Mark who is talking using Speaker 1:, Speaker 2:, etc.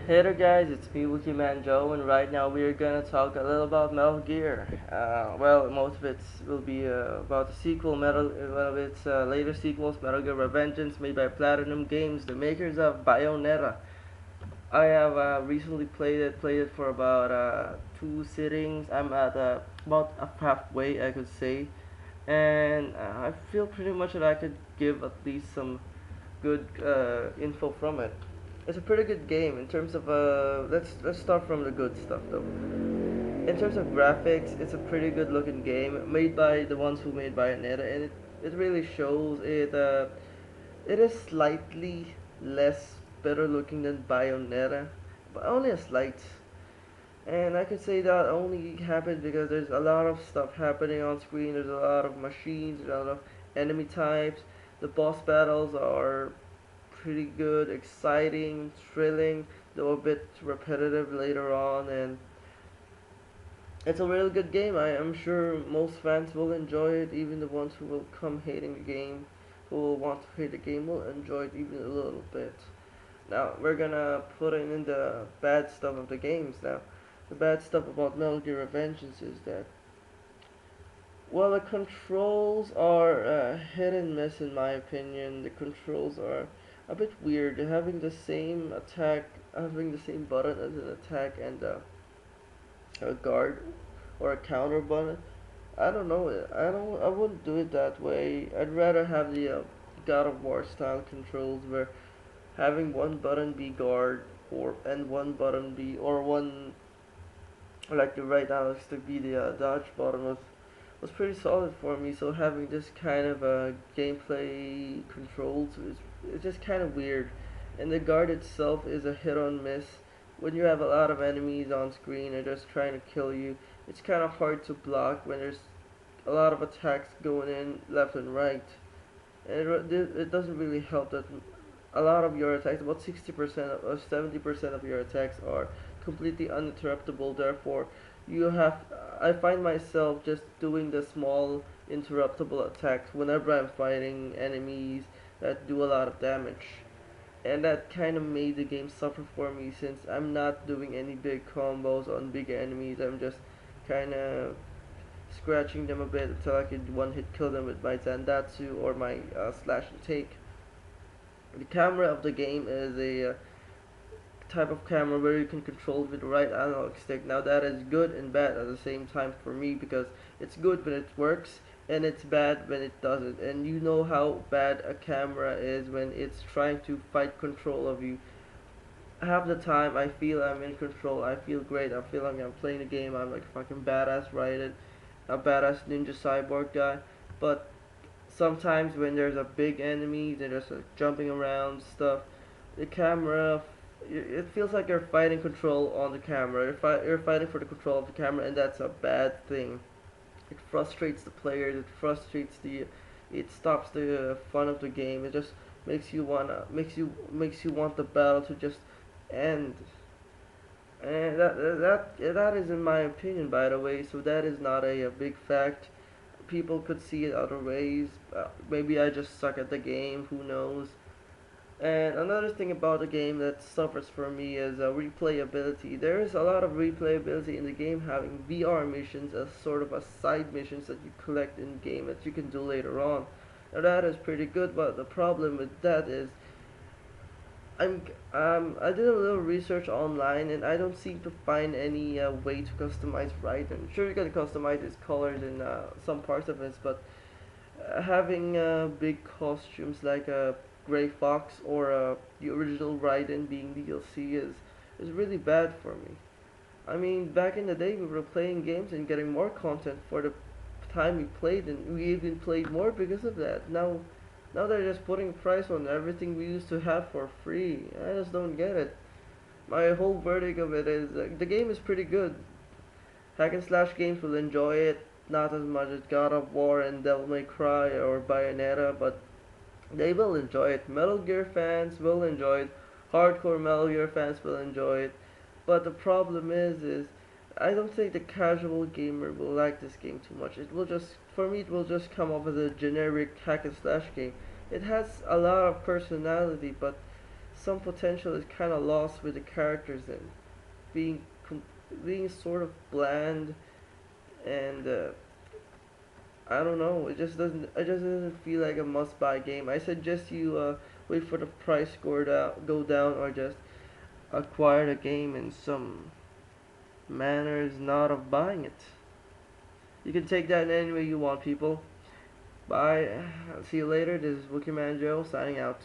Speaker 1: Hey there guys, it's me Wookie Man Joe, and right now we are gonna talk a little about Metal Gear. Well, most of it will be about the sequel, one of its later sequels, Metal Gear Revengeance, made by Platinum Games, the makers of Bayonetta. I have recently played it for about two sittings. I'm at about halfway, I could say, and I feel pretty much that I could give at least some good info from it. It's a pretty good game in terms of let's start from the good stuff though. In terms of graphics, it's a pretty good looking game made by the ones who made Bayonetta, and it really shows it. It is slightly less better looking than Bayonetta, but only a slight. And I could say that only happened because there's a lot of stuff happening on screen. There's a lot of machines, there's a lot of enemy types. The boss battles are pretty good, exciting, thrilling, though a bit repetitive later on. And it's a really good game. I am sure most fans will enjoy it, even the ones who will come hating the game, who will want to hate the game, will enjoy it even a little bit. Now, we're gonna put in the bad stuff of the games now. The bad stuff about Metal Gear Revengeance is that, well, the controls are hit and miss in my opinion. The controls are a bit weird. Having the same attack, having the same button as an attack and a guard or a counter button. I don't know. I wouldn't do it that way. I'd rather have the God of War style controls where having one button be guard or and one button be or one like the right Alex to be the dodge button was pretty solid for me. So having this kind of gameplay controls is it's just kind of weird, and the guard itself is a hit or miss. When you have a lot of enemies on screen and just trying to kill you, it's kind of hard to block when there's a lot of attacks going in left and right. And it doesn't really help that a lot of your attacks, about 60% or 70% of your attacks are completely uninterruptible. Therefore, you have I find myself just doing the small interruptible attacks whenever I'm fighting enemies that do a lot of damage. And that kind of made the game suffer for me since I'm not doing any big combos on big enemies. I'm just kind of scratching them a bit until I could one hit kill them with my Zandatsu or my slash and take. The camera of the game is a type of camera where you can control with the right analog stick. Now that is good and bad at the same time for me because it's good when it works and it's bad when it doesn't. And you know how bad a camera is when it's trying to fight control of you. Half the time I feel I'm in control, I feel great, I feel like I'm playing the game, I'm like a fucking badass Raiden, a badass ninja cyborg guy. But sometimes when there's a big enemy, they're just like jumping around stuff. The camera, it feels like you're fighting control on the camera. You're fighting for the control of the camera, and that's a bad thing. It frustrates the players. It frustrates the. It stops the fun of the game. It just makes you want the battle to just end. And that is in my opinion, by the way. So that is not a big fact. People could see it other ways. Maybe I just suck at the game. Who knows? And another thing about the game that suffers for me is replayability. There is a lot of replayability in the game, having VR missions as sort of a side missions that you collect in game that you can do later on. Now that is pretty good, but the problem with that is I did a little research online and I don't seem to find any way to customize Raiden. Sure, you can customize his colors in some parts of it, but having big costumes like a Gray Fox or the original Raiden being DLC is really bad for me. I mean, back in the day we were playing games and getting more content for the time we played, and we even played more because of that. Now they're just putting a price on everything we used to have for free. I just don't get it. My whole verdict of it is the game is pretty good. Hack and slash games will enjoy it, not as much as God of War and Devil May Cry or Bayonetta, but they will enjoy it. Metal Gear fans will enjoy it. Hardcore Metal Gear fans will enjoy it. But the problem is I don't think the casual gamer will like this game too much. It will just, for me, it will just come off as a generic hack and slash game. It has a lot of personality, but some potential is kind of lost with the characters and being being sort of bland and I don't know. It just doesn't. It just doesn't feel like a must-buy game. I suggest you wait for the price go down, or just acquire the game in some manners not of buying it. You can take that in any way you want, people. Bye. I'll see you later. This is Wookie Man Joe signing out.